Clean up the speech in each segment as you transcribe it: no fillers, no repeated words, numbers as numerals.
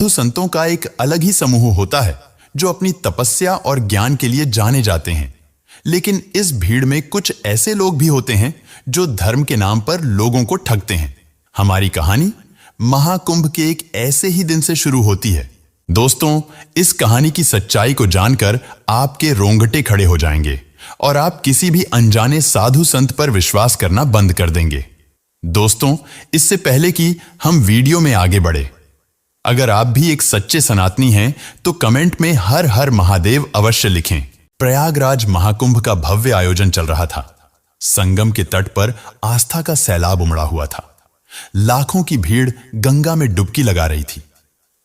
साधु संतों का एक अलग ही समूह होता है जो अपनी तपस्या और ज्ञान के लिए जाने जाते हैं। लेकिन इस भीड़ में कुछ ऐसे लोग भी होते हैं जो धर्म के नाम पर लोगों को ठगते हैं। हमारी कहानी महाकुंभ के एक ऐसे ही दिन से शुरू होती है। दोस्तों, इस कहानी की सच्चाई को जानकर आपके रोंगटे खड़े हो जाएंगे और आप किसी भी अनजाने साधु संत पर विश्वास करना बंद कर देंगे। दोस्तों, इससे पहले कि हम वीडियो में आगे बढ़े, अगर आप भी एक सच्चे सनातनी हैं तो कमेंट में हर हर महादेव अवश्य लिखें। प्रयागराज महाकुंभ का भव्य आयोजन चल रहा था। संगम के तट पर आस्था का सैलाब उमड़ा हुआ था। लाखों की भीड़ गंगा में डुबकी लगा रही थी।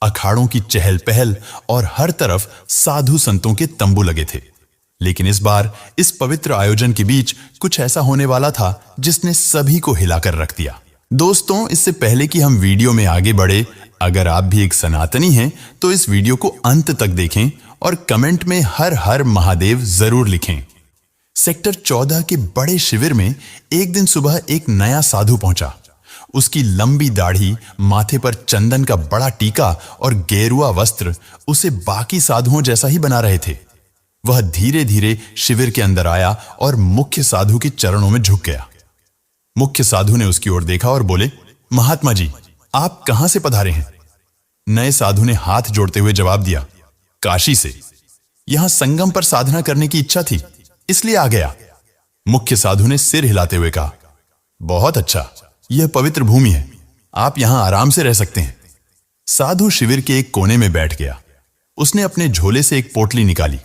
अखाड़ों की चहल पहल और हर तरफ साधु संतों के तंबू लगे थे। लेकिन इस बार इस पवित्र आयोजन के बीच कुछ ऐसा होने वाला था जिसने सभी को हिलाकर रख दिया। दोस्तों, इससे पहले कि हम वीडियो में आगे बढ़े, अगर आप भी एक सनातनी हैं तो इस वीडियो को अंत तक देखें और कमेंट में हर हर महादेव जरूर लिखें। सेक्टर 14 के बड़े शिविर में एक दिन सुबह एक नया साधु पहुंचा। उसकी लंबी दाढ़ी, माथे पर चंदन का बड़ा टीका और गेरुआ वस्त्र उसे बाकी साधुओं जैसा ही बना रहे थे। वह धीरे धीरे शिविर के अंदर आया और मुख्य साधु के चरणों में झुक गया। मुख्य साधु ने उसकी ओर देखा और बोले, महात्मा जी, आप कहां से पधारे हैं? नए साधु ने हाथ जोड़ते हुए जवाब दिया, काशी से। यहां संगम पर साधना करने की इच्छा थी, इसलिए आ गया। मुख्य साधु ने सिर हिलाते हुए कहा, बहुत अच्छा, यह पवित्र भूमि है, आप यहां आराम से रह सकते हैं। साधु शिविर के एक कोने में बैठ गया। उसने अपने झोले से एक पोटली निकाली।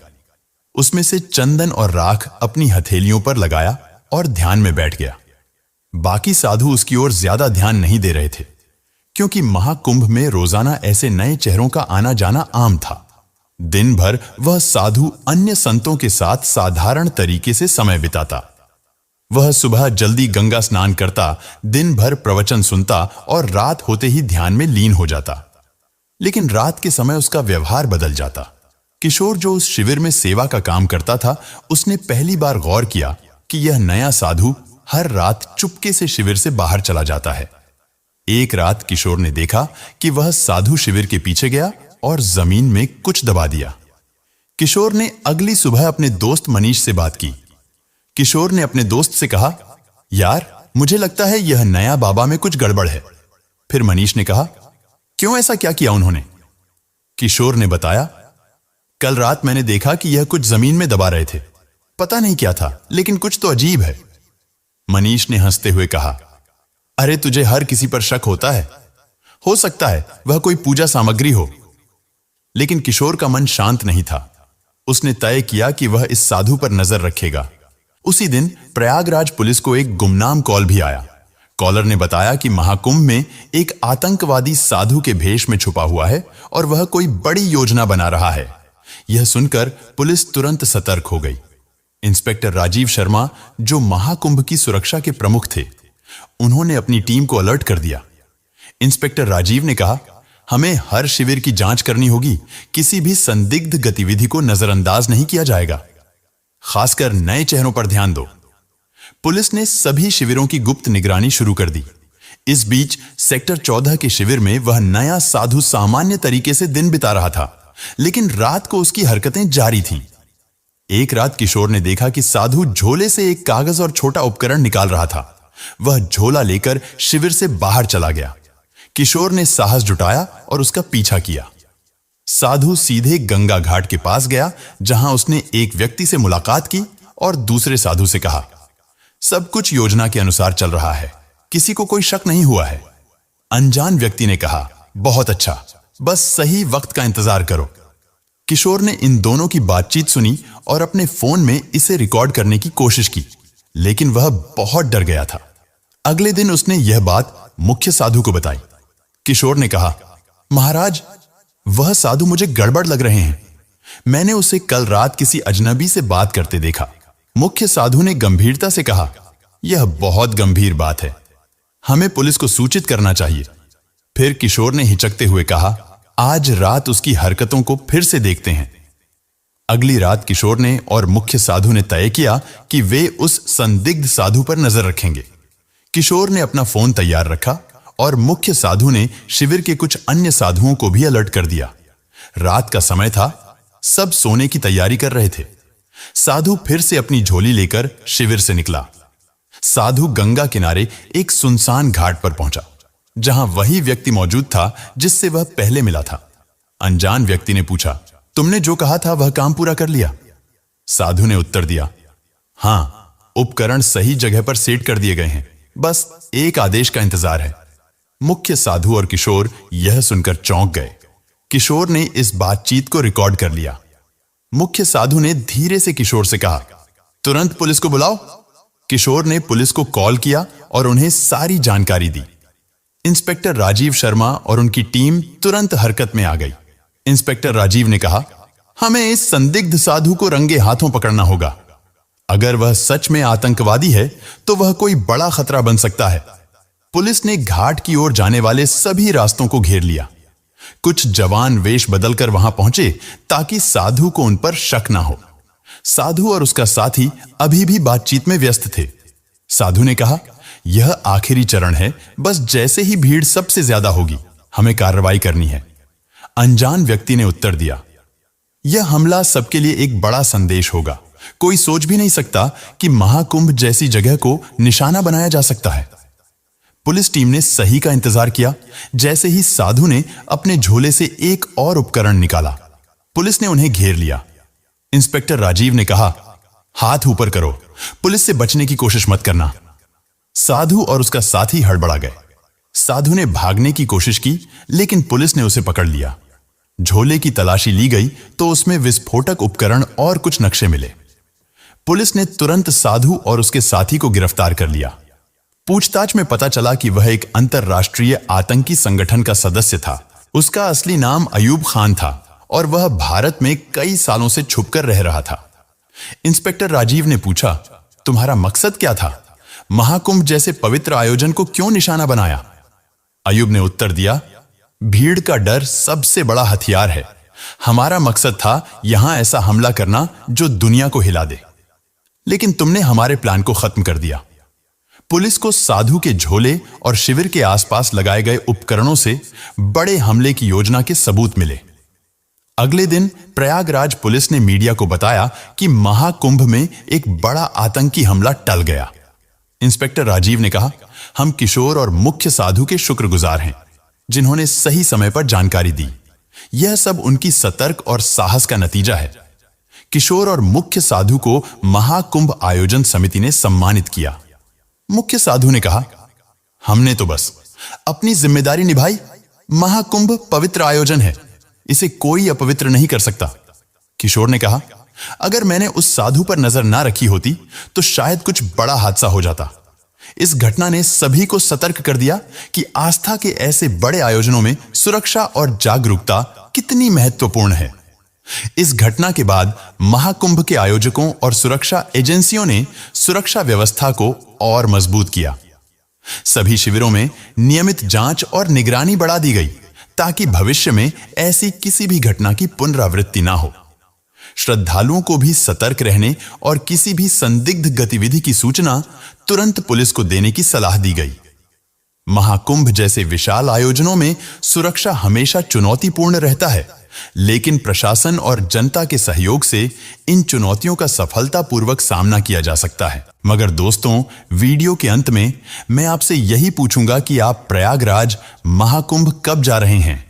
उसमें से चंदन और राख अपनी हथेलियों पर लगाया और ध्यान में बैठ गया। बाकी साधु उसकी ओर ज्यादा ध्यान नहीं दे रहे थे, क्योंकि महाकुंभ में रोजाना ऐसे नए चेहरों का आना जाना आम था। दिन भर वह साधु अन्य संतों के साथ साधारण तरीके से समय बिताता। वह सुबह जल्दी गंगा स्नान करता, दिन भर प्रवचन सुनता और रात होते ही ध्यान में लीन हो जाता। लेकिन रात के समय उसका व्यवहार बदल जाता। किशोर, जो उस शिविर में सेवा का काम करता था, उसने पहली बार गौर किया कि यह नया साधु हर रात चुपके से शिविर से बाहर चला जाता है। एक रात किशोर ने देखा कि वह साधु शिविर के पीछे गया और जमीन में कुछ दबा दिया। किशोर ने अगली सुबह अपने दोस्त मनीष से बात की। किशोर ने अपने दोस्त से कहा, यार, मुझे लगता है यह नया बाबा में कुछ गड़बड़ है। फिर मनीष ने कहा, क्यों, ऐसा क्या किया उन्होंने? किशोर ने बताया, कल रात मैंने देखा कि यह कुछ जमीन में दबा रहे थे। पता नहीं क्या था, लेकिन कुछ तो अजीब है। मनीष ने हंसते हुए कहा, अरे, तुझे हर किसी पर शक होता है। हो सकता है वह कोई पूजा सामग्री हो। लेकिन किशोर का मन शांत नहीं था। उसने तय किया कि वह इस साधु पर नजर रखेगा। उसी दिन प्रयागराज पुलिस को एक गुमनाम कॉल भी आया। कॉलर ने बताया कि महाकुंभ में एक आतंकवादी साधु के भेष में छुपा हुआ है और वह कोई बड़ी योजना बना रहा है। यह सुनकर पुलिस तुरंत सतर्क हो गई। इंस्पेक्टर राजीव शर्मा, जो महाकुंभ की सुरक्षा के प्रमुख थे, उन्होंने अपनी टीम को अलर्ट कर दिया। इंस्पेक्टर राजीव ने कहा, हमें हर शिविर की जांच करनी होगी। किसी भी संदिग्ध गतिविधि को नजरअंदाज नहीं किया जाएगा। खासकर नए चेहरों पर ध्यान दो। पुलिस ने सभी शिविरों की गुप्त निगरानी शुरू कर दी। इस बीच सेक्टर 14 के शिविर में वह नया साधु सामान्य तरीके से दिन बिता रहा था, लेकिन रात को उसकी हरकतें जारी थीं। एक रात किशोर ने देखा कि साधु झोले से एक कागज और छोटा उपकरण निकाल रहा था। वह झोला लेकर शिविर से बाहर चला गया। किशोर ने साहस जुटाया और उसका पीछा किया। साधु सीधे गंगा घाट के पास गया, जहां उसने एक व्यक्ति से मुलाकात की और दूसरे साधु से कहा, सब कुछ योजना के अनुसार चल रहा है, किसी को कोई शक नहीं हुआ है। अनजान व्यक्ति ने कहा, बहुत अच्छा, बस सही वक्त का इंतजार करो। किशोर ने इन दोनों की बातचीत सुनी और अपने फोन में इसे रिकॉर्ड करने की कोशिश की, लेकिन वह बहुत डर गया था। अगले दिन उसने यह बात मुख्य साधु को बताई। किशोर ने कहा, महाराज, वह साधु मुझे गड़बड़ लग रहे हैं। मैंने उसे कल रात किसी अजनबी से बात करते देखा। मुख्य साधु ने गंभीरता से कहा, यह बहुत गंभीर बात है, हमें पुलिस को सूचित करना चाहिए। फिर किशोर ने हिचकते हुए कहा, आज रात उसकी हरकतों को फिर से देखते हैं। अगली रात किशोर ने और मुख्य साधु ने तय किया कि वे उस संदिग्ध साधु पर नजर रखेंगे। किशोर ने अपना फोन तैयार रखा और मुख्य साधु ने शिविर के कुछ अन्य साधुओं को भी अलर्ट कर दिया। रात का समय था, सब सोने की तैयारी कर रहे थे। साधु फिर से अपनी झोली लेकर शिविर से निकला। साधु गंगा किनारे एक सुनसान घाट पर पहुंचा, जहां वही व्यक्ति मौजूद था जिससे वह पहले मिला था। अनजान व्यक्ति ने पूछा, तुमने जो कहा था वह काम पूरा कर लिया? साधु ने उत्तर दिया, हां, उपकरण सही जगह पर सेट कर दिए गए हैं, बस एक आदेश का इंतजार है। मुख्य साधु और किशोर यह सुनकर चौंक गए। किशोर ने इस बातचीत को रिकॉर्ड कर लिया। मुख्य साधु ने धीरे से किशोर से कहा, तुरंत पुलिस को बुलाओ। किशोर ने पुलिस को कॉल किया और उन्हें सारी जानकारी दी। इंस्पेक्टर राजीव शर्मा और उनकी टीम तुरंत हरकत में आ गई। इंस्पेक्टर राजीव ने कहा, हमें इस संदिग्ध साधु को रंगे हाथों पकड़ना होगा। अगर वह सच में आतंकवादी है तो वह कोई बड़ा खतरा बन सकता है। पुलिस ने घाट की ओर जाने वाले सभी रास्तों को घेर लिया। कुछ जवान वेश बदलकर वहां पहुंचे ताकि साधु को उन पर शक ना हो। साधु और उसका साथी अभी भी बातचीत में व्यस्त थे। साधु ने कहा, यह आखिरी चरण है, बस जैसे ही भीड़ सबसे ज्यादा होगी हमें कार्रवाई करनी है। अनजान व्यक्ति ने उत्तर दिया, यह हमला सबके लिए एक बड़ा संदेश होगा। कोई सोच भी नहीं सकता कि महाकुंभ जैसी जगह को निशाना बनाया जा सकता है। पुलिस टीम ने सही का इंतजार किया। जैसे ही साधु ने अपने झोले से एक और उपकरण निकाला, पुलिस ने उन्हें घेर लिया। इंस्पेक्टर राजीव ने कहा, हाथ ऊपर करो, पुलिस से बचने की कोशिश मत करना। साधु और उसका साथी हड़बड़ा गए। साधु ने भागने की कोशिश की, लेकिन पुलिस ने उसे पकड़ लिया। झोले की तलाशी ली गई तो उसमें विस्फोटक उपकरण और कुछ नक्शे मिले। पुलिस ने तुरंत साधु और उसके साथी को गिरफ्तार कर लिया। पूछताछ में पता चला कि वह एक अंतरराष्ट्रीय आतंकी संगठन का सदस्य था। उसका असली नाम अयूब खान था और वह भारत में कई सालों से छुपकर रह रहा था। इंस्पेक्टर राजीव ने पूछा, तुम्हारा मकसद क्या था? महाकुंभ जैसे पवित्र आयोजन को क्यों निशाना बनाया? अयूब ने उत्तर दिया, भीड़ का डर सबसे बड़ा हथियार है। हमारा मकसद था यहां ऐसा हमला करना जो दुनिया को हिला दे, लेकिन तुमने हमारे प्लान को खत्म कर दिया। पुलिस को साधु के झोले और शिविर के आसपास लगाए गए उपकरणों से बड़े हमले की योजना के सबूत मिले। अगले दिन प्रयागराज पुलिस ने मीडिया को बताया कि महाकुंभ में एक बड़ा आतंकी हमला टल गया। इंस्पेक्टर राजीव ने कहा, हम किशोर और मुख्य साधु के शुक्रगुजार हैं, जिन्होंने सही समय पर जानकारी दी। यह सब उनकी सतर्क और साहस का नतीजा है। किशोर और मुख्य साधु को महाकुंभ आयोजन समिति ने सम्मानित किया। मुख्य साधु ने कहा, हमने तो बस अपनी जिम्मेदारी निभाई। महाकुंभ पवित्र आयोजन है, इसे कोई अपवित्र नहीं कर सकता। किशोर ने कहा, अगर मैंने उस साधु पर नजर ना रखी होती तो शायद कुछ बड़ा हादसा हो जाता। इस घटना ने सभी को सतर्क कर दिया कि आस्था के ऐसे बड़े आयोजनों में सुरक्षा और जागरूकता कितनी महत्वपूर्ण है। इस घटना के बाद महाकुंभ के आयोजकों और सुरक्षा एजेंसियों ने सुरक्षा व्यवस्था को और मजबूत किया। सभी शिविरों में नियमित जांच और निगरानी बढ़ा दी गई ताकि भविष्य में ऐसी किसी भी घटना की पुनरावृत्ति ना हो। श्रद्धालुओं को भी सतर्क रहने और किसी भी संदिग्ध गतिविधि की सूचना तुरंत पुलिस को देने की सलाह दी गई। महाकुंभ जैसे विशाल आयोजनों में सुरक्षा हमेशा चुनौतीपूर्ण रहता है, लेकिन प्रशासन और जनता के सहयोग से इन चुनौतियों का सफलतापूर्वक सामना किया जा सकता है। मगर दोस्तों, वीडियो के अंत में मैं आपसे यही पूछूंगा कि आप प्रयागराज महाकुंभ कब जा रहे हैं?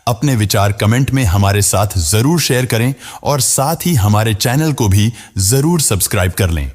अपने विचार कमेंट में हमारे साथ जरूर शेयर करें और साथ ही हमारे चैनल को भी जरूर सब्सक्राइब कर लें।